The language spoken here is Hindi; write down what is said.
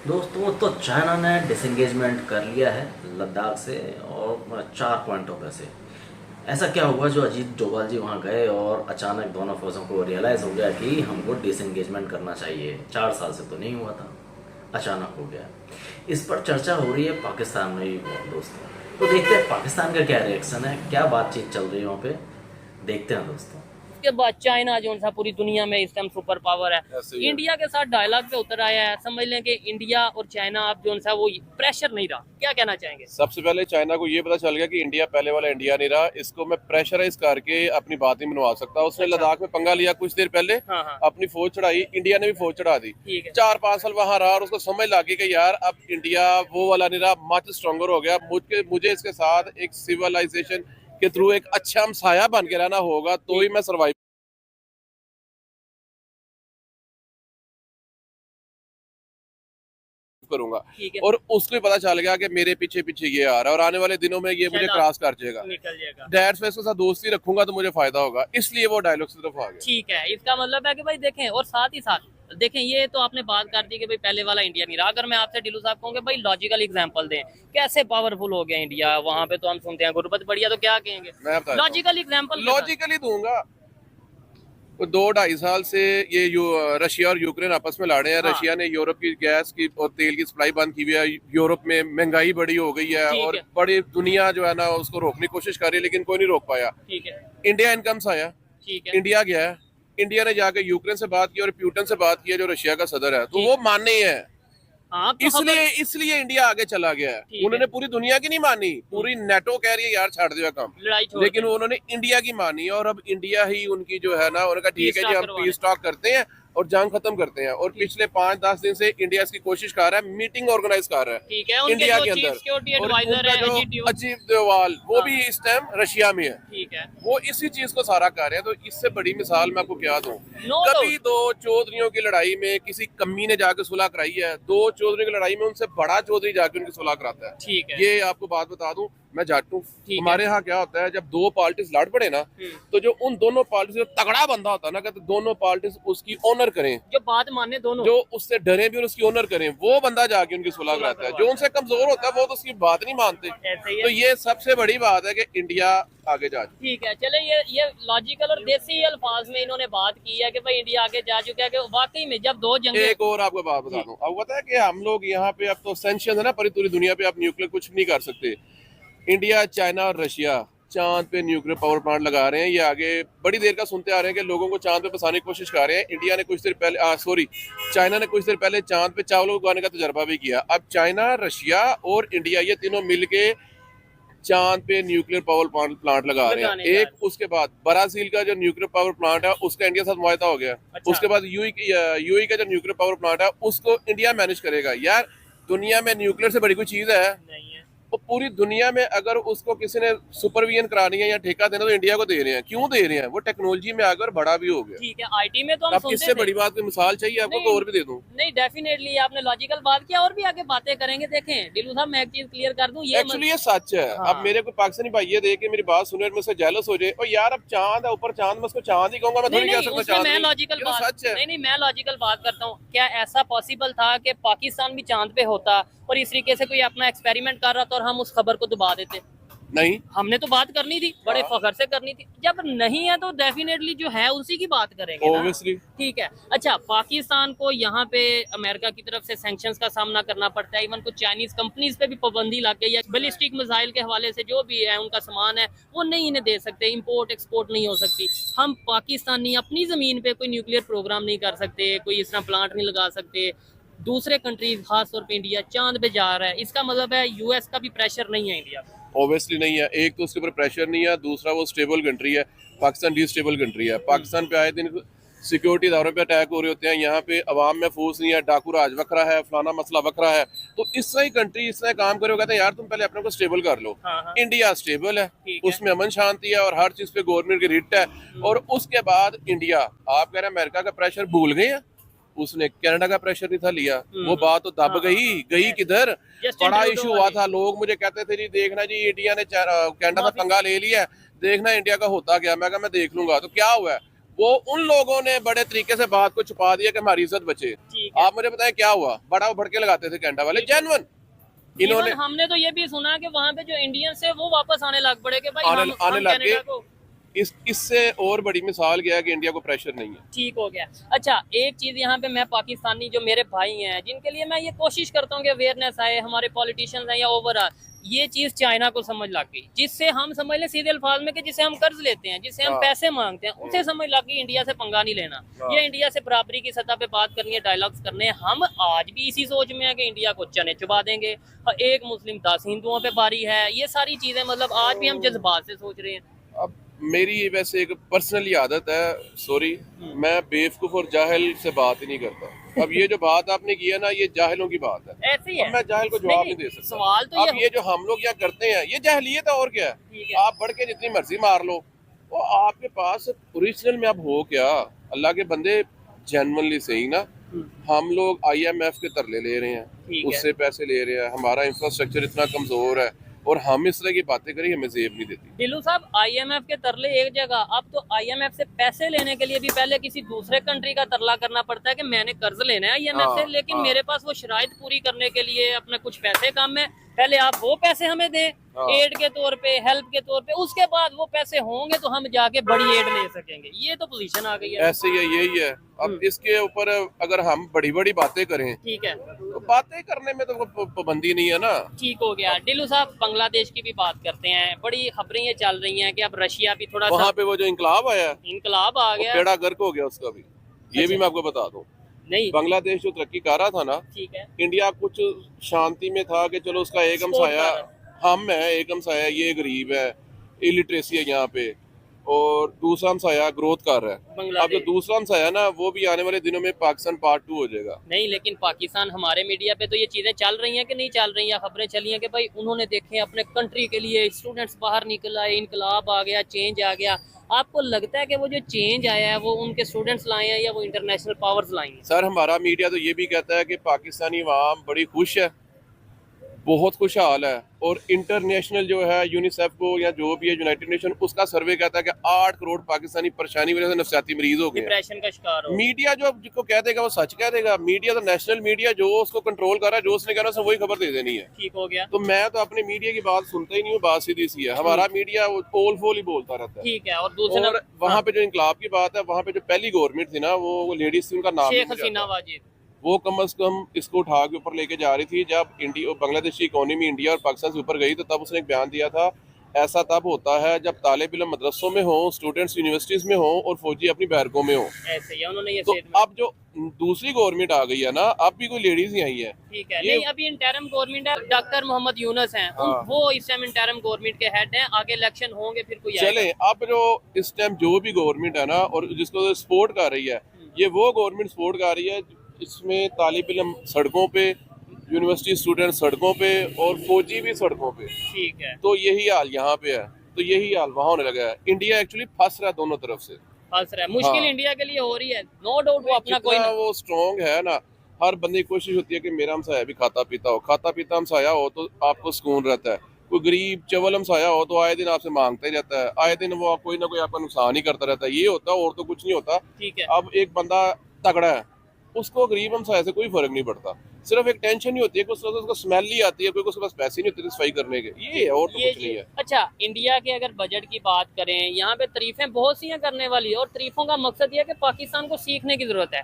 दोस्तों तो चाइना ने डिसंगेजमेंट कर लिया है लद्दाख से और 4 पॉइंटों पे से। ऐसा क्या हुआ जो अजीत डोभाल जी वहाँ गए और अचानक दोनों फौजों को रियलाइज़ हो गया कि हमको डिसंगेजमेंट करना चाहिए। 4 साल से तो नहीं हुआ था, अचानक हो गया। इस पर चर्चा हो रही है पाकिस्तान में भी बहुत दोस्तों। तो देखते हैं पाकिस्तान का क्या रिएक्शन है, क्या बातचीत चल रही है वहाँ पे, देखते हैं दोस्तों। उसके बाद चाइना जो सा पूरी दुनिया में इस टाइम सुपर पावर है। ऐसे ही है। इंडिया के साथ डायलॉग पे उतर आया है। समझ लें कि इंडिया और चाइना अब जो सा वो प्रेशर नहीं रहा। क्या कहना चाहेंगे? सबसे पहले चाइना को ये पता चल गया कि इंडिया पहले वाला इंडिया नहीं रहा, इसको मैं प्रेशराइज करके अपनी बात नहीं मनवा सकता। उसने अच्छा। लद्दाख में पंगा लिया कुछ देर पहले, हाँ हाँ। अपनी फौज चढ़ाई, इंडिया ने भी फौज चढ़ा दी। ठीक है। 4-5 साल वहां रहा और उसको समझ लगी कि यार अब इंडिया वो वाला नहीं रहा, मच स्ट्रॉन्गर हो गया। मुझे इसके साथ एक सिविलाइजेशन के थ्रू एक अच्छा हमसाया बन के रहना होगा, तो ही ठीक। मैं सर्वाइव करूंगा। ठीक है। और उसको भी पता चल गया कि मेरे पीछे पीछे ये आ रहा है और आने वाले दिनों में ये मुझे शायद क्रॉस कर जाएगा। निकल जाएगा। डैड से उसके साथ दोस्ती रखूंगा तो मुझे फायदा होगा, इसलिए वो डायलॉग की तरफ आ गया। ठीक है, इसका मतलब है कि भाई देखें, और साथ ही साथ देखें, ये तो आपने बात कर दी कि भाई पहले वाला इंडिया नहीं रहा। अगर मैं आपसे ढिल्लू साहब कहूँगा भाई लॉजिकल एग्जांपल दें, कैसे पावरफुल हो गया इंडिया। वहां पे तो हम सुनते हैं गुरबत बढ़िया, तो क्या कहेंगे? मैं बताता हूँ, लॉजिकल एग्जांपल। लॉजिकली दूंगा। तो 2-2.5 साल से ये रशिया और यूक्रेन आपस में लड़ रहे हैं। हाँ। रशिया ने यूरोप की गैस की और तेल की सप्लाई बंद की हुई है। यूरोप में महंगाई बड़ी हो गई है ठीक और है। बड़ी दुनिया जो है ना उसको रोकने की कोशिश कर रही है, लेकिन कोई नहीं रोक पाया। ठीक है। इंडिया इनकम्स आया, ठीक है। इंडिया गया है, इंडिया ने जाके यूक्रेन से बात की और प्यूटन से बात की है जो रशिया का सदर है, तो ठीक। वो मानने ही है। हाँ तो खबर। इसलिए इसलिए इंडिया आगे चला गया है। ठीक है। उन्होंने पूरी दुनिया की नहीं मानी, पूरी नेटो कह रही है यार छोड़ दिया काम, लड़ाई छोड़ लेकिन दें। उन्होंने इंडिया की मानी और अब इंडिया ही उनकी जो है ना, उन्होंने कहा ठीक पीस है जी टॉक हम करवा पीस टॉक करते हैं और जंग खत्म करते हैं। और ठीक। पिछले 5-10 दिन से इंडिया इसकी कोशिश कर रहा है, मीटिंग ऑर्गेनाइज कर रहा ठीक है, है उनके इंडिया जो के चीफ अंदर। सिक्योरिटी और एडवाइजर उनका है जो अजीत डोभाल। अजीत डोभाल वो हाँ। भी इस टाइम रशिया में है, ठीक है। वो इसी चीज को सारा कर रहे हैं। तो इससे बड़ी मिसाल मैं आपको क्या दूं? नो कभी डाउट। दो चौधरियों की लड़ाई में किसी कमी ने जाके सुलह कराई है? दो चौधरी की लड़ाई में उनसे बड़ा चौधरी जाके उनकी सुलह कराता है। ठीक है। ये आपको बात बता दूं, मैं जाट हूं। ठीक है। हमारे यहाँ क्या होता है, जब दो पार्टीज लड़ पड़े ना, तो जो उन दोनों पार्टी से तगड़ा बंदा होता है ना, कहते दोनों पार्टीज उसकी ऑनर करें, जो बात माने दोनों। जो उससे डरे भी और उसकी ऑनर करें, वो बंदा जाके उनकी सुलह सुलह कराता है। करवाता जो उनसे कमजोर होता है वो तो उसकी बात नहीं मानते। ऐसे ही तो है। ये सबसे बड़ी बात है कि इंडिया आगे जा चुका ठीक है, चले, ये लॉजिकल और देसी अल्फाज में इन्होंने बात की है कि भाई इंडिया आगे जा चुका है। कि वाकई में जब दो है। जंगे। एक और आपको बात बता दूं, अब पता है कि हम लोग यहाँ पे अब तो सैंक्शन है ना, पूरी दुनिया पे आप न्यूक्लियर कुछ नहीं कर सकते। इंडिया, चाइना और रशिया चांद पे न्यूक्लियर पावर प्लांट लगा रहे हैं। ये आगे बड़ी देर का सुनते आ रहे हैं कि लोगों को चांद पे फंसाने की कोशिश कर रहे हैं। इंडिया ने कुछ देर पहले चाइना ने कुछ देर पहले चांद पे चावल उगाने का तजर्बा भी किया। अब चाइना, रशिया और इंडिया ये तीनों मिलके चांद पे न्यूक्लियर पावर प्लांट लगा रहे हैं। लगाने का। एक उसके बाद ब्राजील का जो न्यूक्लियर पावर प्लांट है उसका इंडिया के साथ मुआहदा हो गया। अच्छा। उसके बाद यूई का जो न्यूक्लियर पावर प्लांट है उसको इंडिया मैनेज करेगा। यार दुनिया में न्यूक्लियर से बड़ी कोई चीज है? नहीं है। वो पूरी दुनिया में अगर उसको किसी ने सुपरविजन करानी है या ठेका देना, तो इंडिया को दे रहे हैं। क्यों दे रहे हैं? वो टेक्नोलॉजी में आगे और बड़ा भी हो गया। ठीक है, आईटी में तो हम अब सुनते इससे थे। बड़ी बात की मिसाल चाहिए आपको नहीं, तो और भी दे दूं। नहीं, डेफिनेटली आपने लॉजिकल बात किया, और भी आगे बातें करेंगे। देखें दिलू साहब, मैं एक चीज क्लियर कर दूं, ये एक्चुअली ये सच है। हाँ। अब मेरे को पाकिस्तानी भाई ये देख के मेरी बात सुने और मुझसे जेलस हो जाए, और यार अब चांद है ऊपर, चांद में उसको चांद ही कहूंगा, मैं नहीं थोड़ी कह नहीं, सकता उसमें चांद मैं नहीं। लॉजिकल ये तो बात सच है। नहीं नहीं, मैं लॉजिकल बात करता हूँ। क्या ऐसा पॉसिबल था कि पाकिस्तान भी चांद पे होता और इस तरीके से कोई अपना एक्सपेरिमेंट कर रहा था और हम उस खबर को दबा देते? नहीं, हमने तो बात करनी थी, बड़े हाँ। फखर से करनी थी। जब नहीं है तो डेफिनेटली जो है उसी की बात करेंगे ना। ऑब्वियसली। ठीक है। अच्छा, पाकिस्तान को यहाँ पे अमेरिका की तरफ से सैंक्शंस का सामना करना पड़ता है। इवन कुछ चाइनीज कंपनीज पे भी पाबंदी लग गई है। बैलिस्टिक मिसाइल के हवाले से जो भी है उनका सामान है वो नहीं इन्हें दे सकते, इंपोर्ट एक्सपोर्ट नहीं हो सकती। हम पाकिस्तानी अपनी जमीन पे कोई न्यूक्लियर प्रोग्राम नहीं कर सकते, कोई इस तरह प्लांट नहीं लगा सकते। दूसरे कंट्रीज, खासतौर पे इंडिया चांद पे जा रहा है, इसका मतलब है यूएस का भी प्रेशर नहीं है इंडिया पे। ऑब्वियसली नहीं है। एक तो उसके ऊपर प्रेशर नहीं है, दूसरा वो स्टेबल कंट्री है। पाकिस्तान डिस्टेबल कंट्री है। पाकिस्तान पे आए दिन सिक्योरिटी इदारों पे अटैक हो रहे होते हैं। यहाँ पे अवाम महफूज नहीं है, डाकू राज वखरा है, फलाना मसला वखरा है। तो इस तरह ही कंट्री इस तरह काम करे, कहते हैं यार तुम पहले अपने को स्टेबल कर लो। हाँ हाँ। इंडिया स्टेबल है, ठीक है। उसमें अमन शांति है और हर चीज पे गवर्नमेंट की रिट है। और उसके बाद इंडिया, आप कह रहे हैं अमेरिका का प्रेशर भूल गए हैं? उसने कनाडा का प्रेशर नहीं था लिया, वो बात तो दब गई किधर? जस्टिन बड़ा ट्रूडो इशू हुआ वाली। था, लोग मुझे कहते थे जी देखना जी इंडिया ने कनाडा से पंगा ले लिया है, देखना इंडिया का होता क्या। मैं कहा मैं देख लूंगा। तो क्या हुआ है? वो उन लोगों ने बड़े तरीके से बात को छुपा दिया कि हमारी इज्जत बचे। ठीक है। आप मुझे बताएं क्या हुआ, बड़ा भड़के लगाते थे कैनेडा वाले, जेन्युइन इन्होंने Even हमने तो ये भी सुना कि वहाँ पे जो इंडियंस है वो वापस आने लग पड़े कि भाई आने हम लग कनाडा गए। को इससे और बड़ी मिसाल क्या है कि इंडिया को प्रेशर नहीं है। ठीक हो गया। अच्छा, एक चीज यहाँ पे मैं पाकिस्तानी जो मेरे भाई हैं जिनके लिए मैं ये कोशिश करता हूँ कि अवेयरनेस आए, हमारे पॉलिटिशियंस हैं या ओवरऑल, ये चीज चाइना को समझ लग गई, जिससे हम समझ लें सीधे अल्फाज में कि जिसे हम कर्ज लेते हैं, जिससे हम हाँ। पैसे मांगते हैं, उसे समझ लग गई इंडिया से पंगा नहीं लेना, हाँ। ये इंडिया से बराबरी की सतह पे बात करनी है, डायलॉग्स करने हैं। हम आज भी इसी सोच में है कि इंडिया को चने चबा देंगे, एक मुस्लिम 10 हिंदुओं पे बारी है, ये सारी चीजें मतलब आज भी हम जज्बात से सोच रहे हैं। अब मेरी वैसे एक पर्सनली आदत है, सॉरी, मैं बेवकूफ और जाहिल से बात ही नहीं करता। अब ये जो बात आपने की है ना, ये जाहिलों की बात है। ऐसे ही है। अब मैं जाहिल को जवाब नहीं दे सकता। सवाल तो अब ये जो हम लोग यहाँ करते हैं ये जाहिलियत है, और क्या ठीक है। है। आप बढ़ के जितनी मर्जी मार लो, वो आपके पास ओरिजिनल में अब हो क्या। अल्लाह के बंदे जेन्युइनली सही ना, हम लोग IMF के तरले ले रहे हैं, ठीक है। उससे पैसे ले रहे हैं, हमारा इंफ्रास्ट्रक्चर इतना कमजोर है, और हम इस तरह की बातें करें हमें जेब नहीं देती। दिलू साहब, IMF के तरले एक जगह, अब तो IMF से पैसे लेने के लिए भी पहले किसी दूसरे कंट्री का तरला करना पड़ता है कि मैंने कर्ज लेना है IMF से, लेकिन हाँ। मेरे पास वो शराइत पूरी करने के लिए अपने कुछ पैसे कम है, पहले आप वो पैसे हमें दें एड के तौर पे, हेल्प के तौर पे, उसके बाद वो पैसे होंगे तो हम जाके बड़ी एड ले सकेंगे। ये तो पोजीशन आ गई है। ऐसे ही है, यही है। अब इसके ऊपर अगर हम बड़ी बड़ी बातें करें, ठीक है, तो बातें करने में तो पाबंदी नहीं है ना। ठीक हो गया। दिलू साहब, बांग्लादेश की भी बात करते हैं, बड़ी खबरें ये चल रही हैं कि अब रशिया भी थोड़ा सा वहाँ पे वो जो इंकलाब आया, इनकलाब आ वो गया। बेड़ा गर्क हो गया उसका भी, ये भी अच्छा। मैं आपको बता दूं। नहीं, बांग्लादेश जो तरक्की कर रहा था ना, ठीक है, इंडिया कुछ शांति में था कि चलो उसका एक Support हमसाया कर हम है, एक हमसाया ये गरीब है, इलिटरेसी है यहाँ पे, और दूसरा हमसाया ग्रोथ कर रहा है। अब जो बांग्लादेश दूसरा हमसाया ना, वो भी आने वाले दिनों में पाकिस्तान पार्ट 2 हो जाएगा। नहीं, लेकिन पाकिस्तान, हमारे मीडिया पे तो ये चीजें चल रही हैं कि नहीं चल रही हैं, खबरें चली हैं कि भाई उन्होंने देखे अपने कंट्री के लिए स्टूडेंट्स बाहर निकल आए, इनकलाब आ गया, चेंज आ गया। आपको लगता है कि वो जो चेंज आया है वो उनके स्टूडेंट्स लाए हैं या वो इंटरनेशनल पावर्स लाई हैं? सर, हमारा मीडिया तो ये भी कहता है कि पाकिस्तानी अवाम बड़ी खुश है, बहुत खुशहाल है, और इंटरनेशनल जो है यूनिसेफ को या जो भी है यूनाइटेड नेशन, उसका सर्वे कहता है कि 8 करोड़ पाकिस्तानी परेशानी की वजह से नफसियाती मरीज हो गए हैं। डिप्रेशन का शिकार हो। मीडिया जो जिसको कह देगा वो सच कह देगा। मीडिया तो नेशनल मीडिया जो उसको कंट्रोल कर रहा है, जो उसने कहना है वही खबर दे देनी है। ठीक हो गया, तो मैं तो अपने मीडिया की बात सुनता ही नहीं हूँ, बात सीधी सी है। हमारा मीडिया वो पोल फोल ही बोलता रहता है। ठीक है। और दूसरा और वहाँ पे जो इंकलाब की बात है, वहाँ पे जो पहली गवर्नमेंट थी ना, वो लेडीज थी, उनका नाम शेख नहीं हसीना आता। वाजिद, वो कम अज कम इसको उठा के ऊपर लेके जा रही थी। जब इंडिया बांग्लादेश की इकोनॉमी इंडिया और पाकिस्तान से ऊपर गई, तो तब उसने एक बयान दिया था, ऐसा तब होता है जब तालिब इल्म मदरसों में हो, स्टूडेंट्स यूनिवर्सिटीज में हो, और फौजी अपनी बैरकों में हो। ऐसे ही उन्होंने ये तो स्टेटमेंट। अब जो दूसरी गवर्नमेंट आ गई है ना, अब भी कोई लेडीज ही आई है। ठीक है। ये- नहीं, अभी इंटरम गवर्नमेंट है, डॉक्टर मोहम्मद यूनस हैं, हाँ। वो इस टाइम इंटरम गवर्नमेंट के हेड हैं, आगे इलेक्शन होंगे फिर कोई आएगा। चले, अब जो इस टाइम जो भी गवर्नमेंट है ना, और जिसको सपोर्ट कर रही है, ये वो गवर्नमेंट सपोर्ट कर रही है इसमें तालिब इल्म सड़कों पे, यूनिवर्सिटी स्टूडेंट सड़कों पे, और फौजी भी सड़कों पे। ठीक है, तो यही हाल यहाँ पे है, तो यही हाल वहाँ होने लगा है। इंडिया एक्चुअली फंस रहा है दोनों तरफ से। फंस रहा है। मुश्किल हाँ। इंडिया के लिए हो रही है, नो डाउट। वो अपना कोई जितना ना, वो स्ट्रॉन्ग है ना, हर बंदे की कोशिश होती है कि मेरा हमसाया भी खाता पीता हो। खाता पीता हमसाया हो तो आपको सुकून रहता है। कोई गरीब चवल हमसाया हो तो आए दिन आपसे मांगता ही रहता है, आए दिन वो कोई ना कोई आपका नुकसान ही करता रहता है। ये होता है, और तो कुछ नहीं होता। ठीक है। अब एक बंदा तगड़ा है, उसको गरीब हमसाया से कोई फर्क नहीं पड़ता। सिर्फ एक टेंशन ही होती है कि उसको स्मेल ही आती है, कोई उसके पास पैसे नहीं होते सफाई करने के। ये है, और तो कुछ नहीं है। अच्छा, इंडिया के अगर बजट की बात करें, यहाँ पे तारीफें बहुत सी हैं करने वाली, और तारीफों का मकसद ये है कि पाकिस्तान को सीखने की जरूरत है।